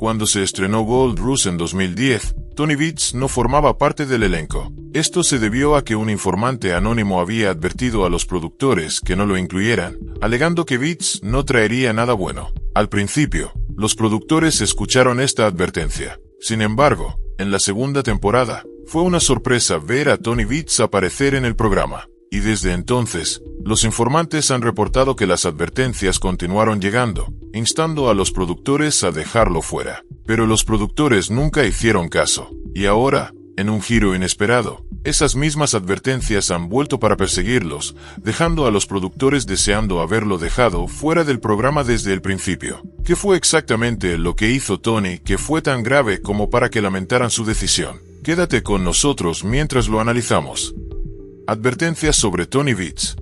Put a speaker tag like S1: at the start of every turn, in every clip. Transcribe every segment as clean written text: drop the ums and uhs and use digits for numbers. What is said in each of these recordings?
S1: Cuando se estrenó Gold Rush en 2010, Tony Veets no formaba parte del elenco. Esto se debió a que un informante anónimo había advertido a los productores que no lo incluyeran, alegando que Veets no traería nada bueno. Al principio, los productores escucharon esta advertencia. Sin embargo, en la segunda temporada, fue una sorpresa ver a Tony Veets aparecer en el programa. Y desde entonces, los informantes han reportado que las advertencias continuaron llegando, instando a los productores a dejarlo fuera. Pero los productores nunca hicieron caso. Y ahora, en un giro inesperado, esas mismas advertencias han vuelto para perseguirlos, dejando a los productores deseando haberlo dejado fuera del programa desde el principio. ¿Qué fue exactamente lo que hizo Tony que fue tan grave como para que lamentaran su decisión? Quédate con nosotros mientras lo analizamos. Advertencias sobre Tony Veets.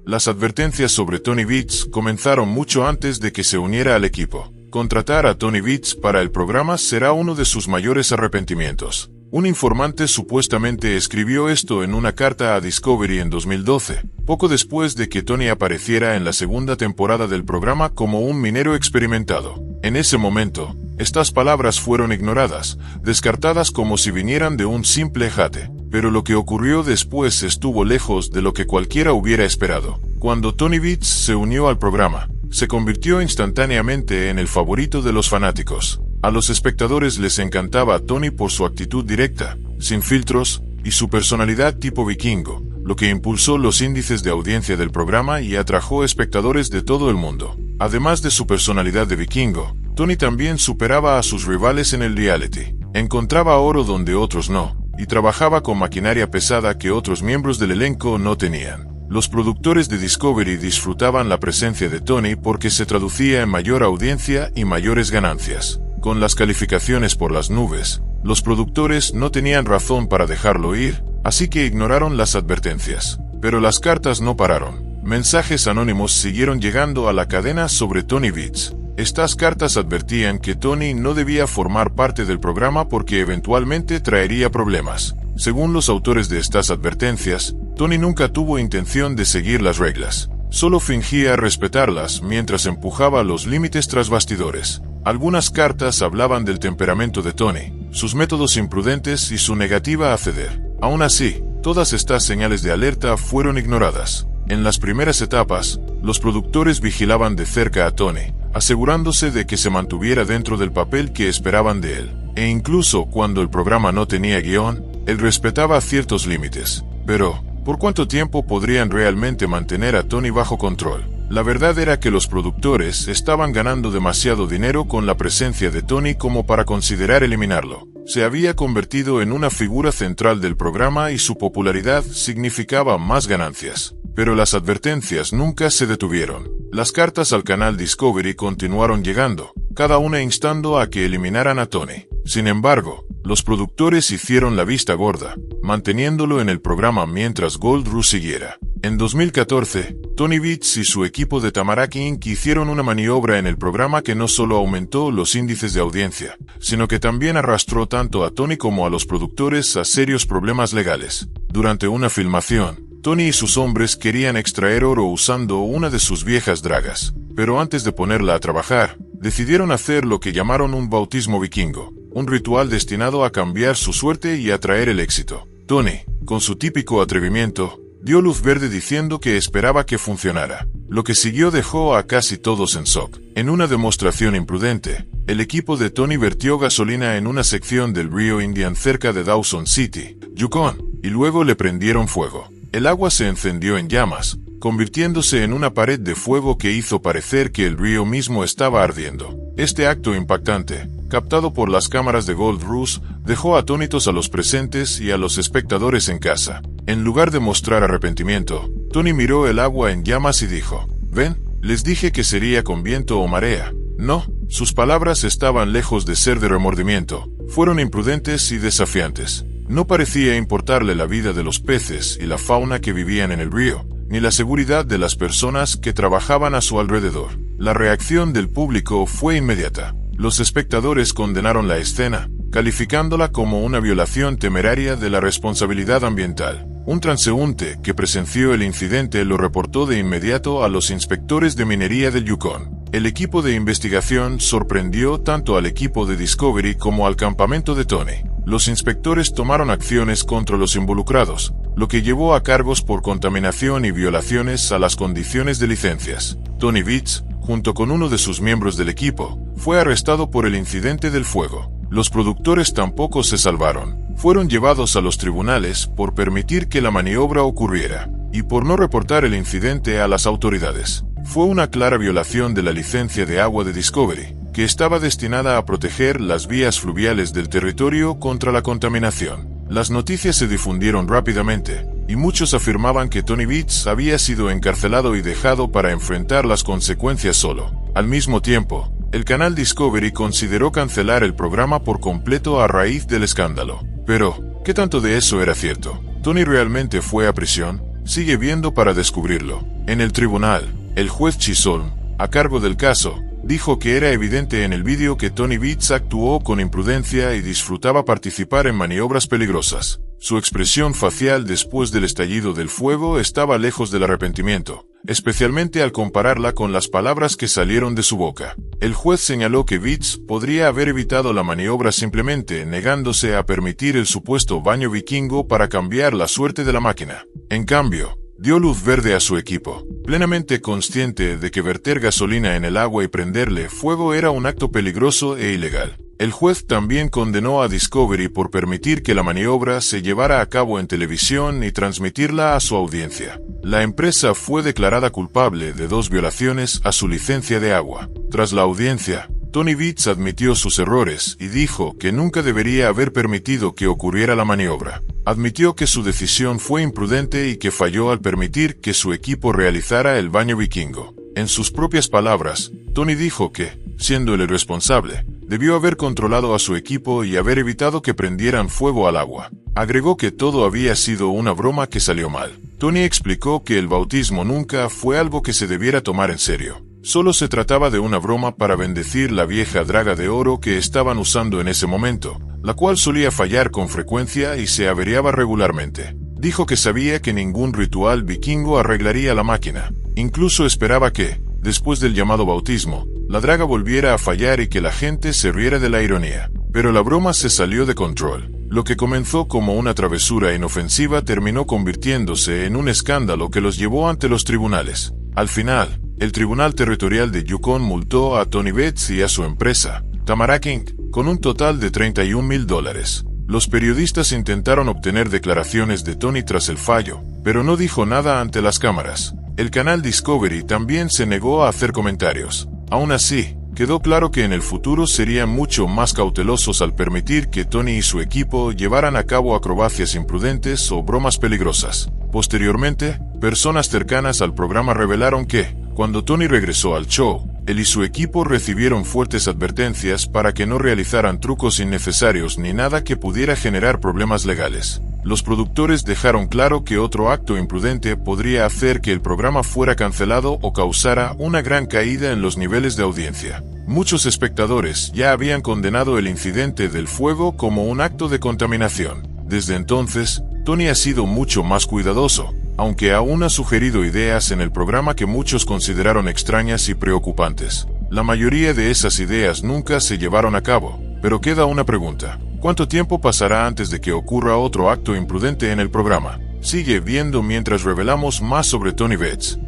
S1: Las advertencias sobre Tony Veets comenzaron mucho antes de que se uniera al equipo. Contratar a Tony Veets para el programa será uno de sus mayores arrepentimientos. Un informante supuestamente escribió esto en una carta a Discovery en 2012, poco después de que Tony apareciera en la segunda temporada del programa como un minero experimentado. En ese momento, estas palabras fueron ignoradas, descartadas como si vinieran de un simple jate. Pero lo que ocurrió después estuvo lejos de lo que cualquiera hubiera esperado. Cuando Tony Veets se unió al programa, se convirtió instantáneamente en el favorito de los fanáticos. A los espectadores les encantaba Tony por su actitud directa, sin filtros, y su personalidad tipo vikingo, lo que impulsó los índices de audiencia del programa y atrajo espectadores de todo el mundo. Además de su personalidad de vikingo, Tony también superaba a sus rivales en el reality. Encontraba oro donde otros no, y trabajaba con maquinaria pesada que otros miembros del elenco no tenían. Los productores de Discovery disfrutaban la presencia de Tony porque se traducía en mayor audiencia y mayores ganancias. Con las calificaciones por las nubes, los productores no tenían razón para dejarlo ir, así que ignoraron las advertencias. Pero las cartas no pararon. Mensajes anónimos siguieron llegando a la cadena sobre Tony Veets. Estas cartas advertían que Tony no debía formar parte del programa porque eventualmente traería problemas. Según los autores de estas advertencias, Tony nunca tuvo intención de seguir las reglas. Solo fingía respetarlas mientras empujaba los límites tras bastidores. Algunas cartas hablaban del temperamento de Tony, sus métodos imprudentes y su negativa a ceder. Aún así, todas estas señales de alerta fueron ignoradas. En las primeras etapas, los productores vigilaban de cerca a Tony, asegurándose de que se mantuviera dentro del papel que esperaban de él. E incluso cuando el programa no tenía guión, él respetaba ciertos límites. Pero, ¿por cuánto tiempo podrían realmente mantener a Tony bajo control? La verdad era que los productores estaban ganando demasiado dinero con la presencia de Tony como para considerar eliminarlo. Se había convertido en una figura central del programa y su popularidad significaba más ganancias. Pero las advertencias nunca se detuvieron. Las cartas al canal Discovery continuaron llegando, cada una instando a que eliminaran a Tony. Sin embargo, los productores hicieron la vista gorda, manteniéndolo en el programa mientras Gold Rush siguiera. En 2014, Tony Veets y su equipo de Tamarack Inc. hicieron una maniobra en el programa que no solo aumentó los índices de audiencia, sino que también arrastró tanto a Tony como a los productores a serios problemas legales. Durante una filmación, Tony y sus hombres querían extraer oro usando una de sus viejas dragas, pero antes de ponerla a trabajar, decidieron hacer lo que llamaron un bautismo vikingo, un ritual destinado a cambiar su suerte y atraer el éxito. Tony, con su típico atrevimiento, dio luz verde diciendo que esperaba que funcionara. Lo que siguió dejó a casi todos en shock. En una demostración imprudente, el equipo de Tony vertió gasolina en una sección del río Indian cerca de Dawson City, Yukon, y luego le prendieron fuego. El agua se encendió en llamas, convirtiéndose en una pared de fuego que hizo parecer que el río mismo estaba ardiendo. Este acto impactante, captado por las cámaras de Gold Rush, dejó atónitos a los presentes y a los espectadores en casa. En lugar de mostrar arrepentimiento, Tony miró el agua en llamas y dijo: «¿Ven? Les dije que sería con viento o marea». No, sus palabras estaban lejos de ser de remordimiento, fueron imprudentes y desafiantes. No parecía importarle la vida de los peces y la fauna que vivían en el río, ni la seguridad de las personas que trabajaban a su alrededor. La reacción del público fue inmediata. Los espectadores condenaron la escena, calificándola como una violación temeraria de la responsabilidad ambiental. Un transeúnte que presenció el incidente lo reportó de inmediato a los inspectores de minería del Yukon. El equipo de investigación sorprendió tanto al equipo de Discovery como al campamento de Tony. Los inspectores tomaron acciones contra los involucrados, lo que llevó a cargos por contaminación y violaciones a las condiciones de licencias. Tony Vitz, junto con uno de sus miembros del equipo, fue arrestado por el incidente del fuego. Los productores tampoco se salvaron. Fueron llevados a los tribunales por permitir que la maniobra ocurriera y por no reportar el incidente a las autoridades. Fue una clara violación de la licencia de agua de Discovery, que estaba destinada a proteger las vías fluviales del territorio contra la contaminación. Las noticias se difundieron rápidamente, y muchos afirmaban que Tony Vitz había sido encarcelado y dejado para enfrentar las consecuencias solo. Al mismo tiempo, el canal Discovery consideró cancelar el programa por completo a raíz del escándalo. Pero, ¿qué tanto de eso era cierto? ¿Tony realmente fue a prisión? Sigue viendo para descubrirlo. En el tribunal, el juez Chisholm, a cargo del caso, dijo que era evidente en el vídeo que Tony Vitz actuó con imprudencia y disfrutaba participar en maniobras peligrosas. Su expresión facial después del estallido del fuego estaba lejos del arrepentimiento, especialmente al compararla con las palabras que salieron de su boca. El juez señaló que Vitz podría haber evitado la maniobra simplemente negándose a permitir el supuesto baño vikingo para cambiar la suerte de la máquina. En cambio, dio luz verde a su equipo, plenamente consciente de que verter gasolina en el agua y prenderle fuego era un acto peligroso e ilegal. El juez también condenó a Discovery por permitir que la maniobra se llevara a cabo en televisión y transmitirla a su audiencia. La empresa fue declarada culpable de 2 violaciones a su licencia de agua. Tras la audiencia, Tony Vitz admitió sus errores y dijo que nunca debería haber permitido que ocurriera la maniobra. Admitió que su decisión fue imprudente y que falló al permitir que su equipo realizara el baño vikingo. En sus propias palabras, Tony dijo que, siendo el irresponsable, debió haber controlado a su equipo y haber evitado que prendieran fuego al agua. Agregó que todo había sido una broma que salió mal. Tony explicó que el bautismo nunca fue algo que se debiera tomar en serio. Solo se trataba de una broma para bendecir la vieja draga de oro que estaban usando en ese momento, la cual solía fallar con frecuencia y se averiaba regularmente. Dijo que sabía que ningún ritual vikingo arreglaría la máquina. Incluso esperaba que, después del llamado bautismo, la draga volviera a fallar y que la gente se riera de la ironía. Pero la broma se salió de control. Lo que comenzó como una travesura inofensiva terminó convirtiéndose en un escándalo que los llevó ante los tribunales. Al final, el Tribunal Territorial de Yukon multó a Tony Vitz y a su empresa, Tamarack Inc., con un total de $31,000. Los periodistas intentaron obtener declaraciones de Tony tras el fallo, pero no dijo nada ante las cámaras. El canal Discovery también se negó a hacer comentarios. Aún así, quedó claro que en el futuro serían mucho más cautelosos al permitir que Tony y su equipo llevaran a cabo acrobacias imprudentes o bromas peligrosas. Posteriormente, personas cercanas al programa revelaron que, cuando Tony regresó al show, él y su equipo recibieron fuertes advertencias para que no realizaran trucos innecesarios ni nada que pudiera generar problemas legales. Los productores dejaron claro que otro acto imprudente podría hacer que el programa fuera cancelado o causara una gran caída en los niveles de audiencia. Muchos espectadores ya habían condenado el incidente del fuego como un acto de contaminación. Desde entonces, Tony ha sido mucho más cuidadoso, aunque aún ha sugerido ideas en el programa que muchos consideraron extrañas y preocupantes. La mayoría de esas ideas nunca se llevaron a cabo, pero queda una pregunta. ¿Cuánto tiempo pasará antes de que ocurra otro acto imprudente en el programa? Sigue viendo mientras revelamos más sobre Tony Vitz.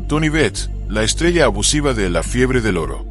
S1: Tony Vitz, la estrella abusiva de la fiebre del oro.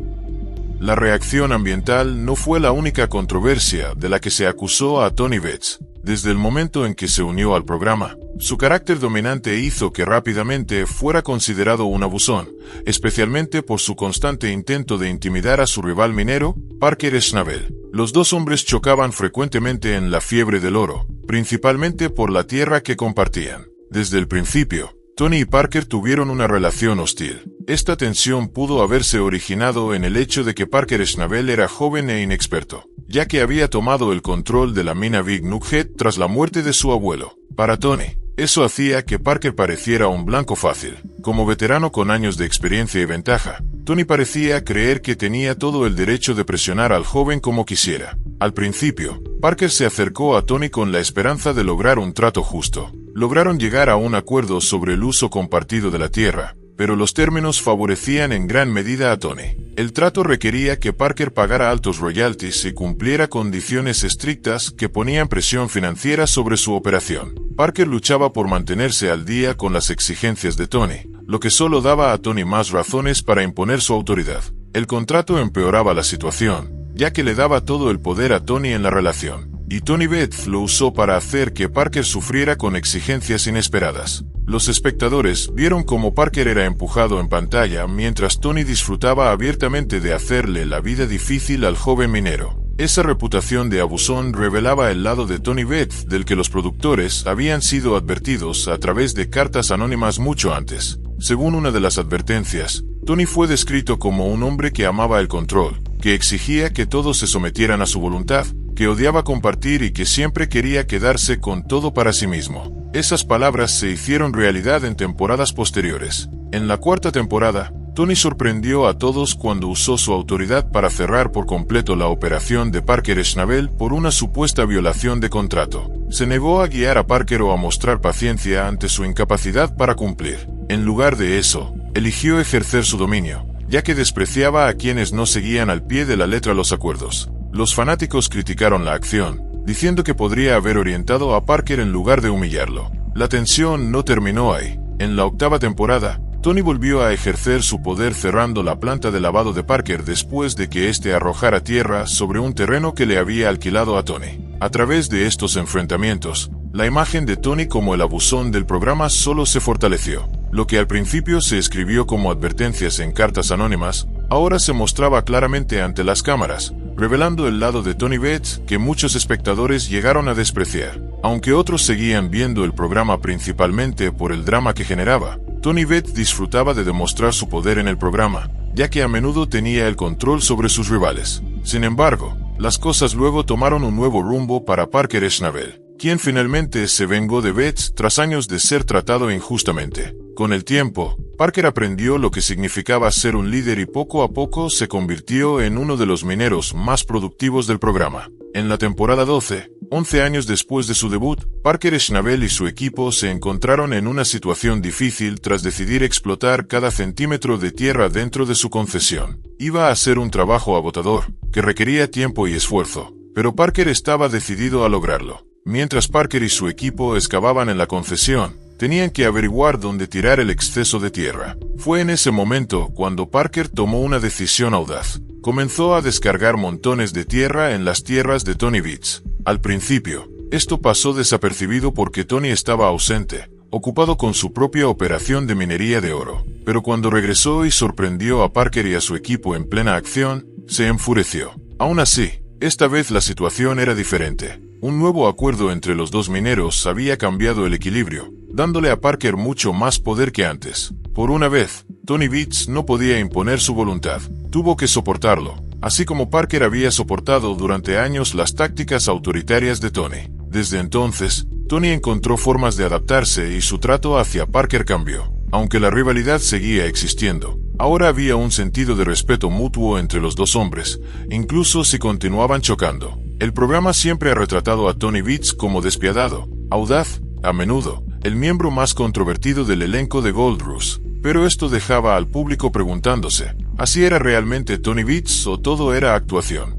S1: La reacción ambiental no fue la única controversia de la que se acusó a Tony Vitz. Desde el momento en que se unió al programa, su carácter dominante hizo que rápidamente fuera considerado un abusón, especialmente por su constante intento de intimidar a su rival minero, Parker Schnabel. Los dos hombres chocaban frecuentemente en la fiebre del oro, principalmente por la tierra que compartían. Desde el principio, Tony y Parker tuvieron una relación hostil. Esta tensión pudo haberse originado en el hecho de que Parker Schnabel era joven e inexperto, ya que había tomado el control de la mina Big Nugget tras la muerte de su abuelo. Para Tony, eso hacía que Parker pareciera un blanco fácil. Como veterano con años de experiencia y ventaja, Tony parecía creer que tenía todo el derecho de presionar al joven como quisiera. Al principio, Parker se acercó a Tony con la esperanza de lograr un trato justo. Lograron llegar a un acuerdo sobre el uso compartido de la tierra, pero los términos favorecían en gran medida a Tony. El trato requería que Parker pagara altos royalties y cumpliera condiciones estrictas que ponían presión financiera sobre su operación. Parker luchaba por mantenerse al día con las exigencias de Tony, lo que solo daba a Tony más razones para imponer su autoridad. El contrato empeoraba la situación, ya que le daba todo el poder a Tony en la relación, y Tony Beth lo usó para hacer que Parker sufriera con exigencias inesperadas. Los espectadores vieron cómo Parker era empujado en pantalla mientras Tony disfrutaba abiertamente de hacerle la vida difícil al joven minero. Esa reputación de abusón revelaba el lado de Tony Beth del que los productores habían sido advertidos a través de cartas anónimas mucho antes. Según una de las advertencias, Tony fue descrito como un hombre que amaba el control, que exigía que todos se sometieran a su voluntad, que odiaba compartir y que siempre quería quedarse con todo para sí mismo. Esas palabras se hicieron realidad en temporadas posteriores. En la cuarta temporada, Tony sorprendió a todos cuando usó su autoridad para cerrar por completo la operación de Parker Schnabel por una supuesta violación de contrato. Se negó a guiar a Parker o a mostrar paciencia ante su incapacidad para cumplir. En lugar de eso, eligió ejercer su dominio, ya que despreciaba a quienes no seguían al pie de la letra los acuerdos. Los fanáticos criticaron la acción, diciendo que podría haber orientado a Parker en lugar de humillarlo. La tensión no terminó ahí. En la octava temporada, Tony volvió a ejercer su poder cerrando la planta de lavado de Parker después de que éste arrojara tierra sobre un terreno que le había alquilado a Tony. A través de estos enfrentamientos, la imagen de Tony como el abusón del programa solo se fortaleció. Lo que al principio se escribió como advertencias en cartas anónimas, ahora se mostraba claramente ante las cámaras, revelando el lado de Tony Beth que muchos espectadores llegaron a despreciar. Aunque otros seguían viendo el programa principalmente por el drama que generaba, Tony Beth disfrutaba de demostrar su poder en el programa, ya que a menudo tenía el control sobre sus rivales. Sin embargo, las cosas luego tomaron un nuevo rumbo para Parker Schnabel, quien finalmente se vengó de Beth tras años de ser tratado injustamente. Con el tiempo, Parker aprendió lo que significaba ser un líder y poco a poco se convirtió en uno de los mineros más productivos del programa. En la temporada 12, 11 años después de su debut, Parker Schnabel y su equipo se encontraron en una situación difícil tras decidir explotar cada centímetro de tierra dentro de su concesión. Iba a ser un trabajo agotador, que requería tiempo y esfuerzo, pero Parker estaba decidido a lograrlo. Mientras Parker y su equipo excavaban en la concesión, tenían que averiguar dónde tirar el exceso de tierra. Fue en ese momento cuando Parker tomó una decisión audaz. Comenzó a descargar montones de tierra en las tierras de Tony Beth. Al principio, esto pasó desapercibido porque Tony estaba ausente, ocupado con su propia operación de minería de oro. Pero cuando regresó y sorprendió a Parker y a su equipo en plena acción, se enfureció. Aún así, esta vez la situación era diferente. Un nuevo acuerdo entre los dos mineros había cambiado el equilibrio, dándole a Parker mucho más poder que antes. Por una vez, Tony Beth no podía imponer su voluntad, tuvo que soportarlo, así como Parker había soportado durante años las tácticas autoritarias de Tony. Desde entonces, Tony encontró formas de adaptarse y su trato hacia Parker cambió. Aunque la rivalidad seguía existiendo, ahora había un sentido de respeto mutuo entre los dos hombres, incluso si continuaban chocando. El programa siempre ha retratado a Tony Beth como despiadado, audaz, a menudo, el miembro más controvertido del elenco de Gold Rush. Pero esto dejaba al público preguntándose, ¿así era realmente Tony Beth o todo era actuación?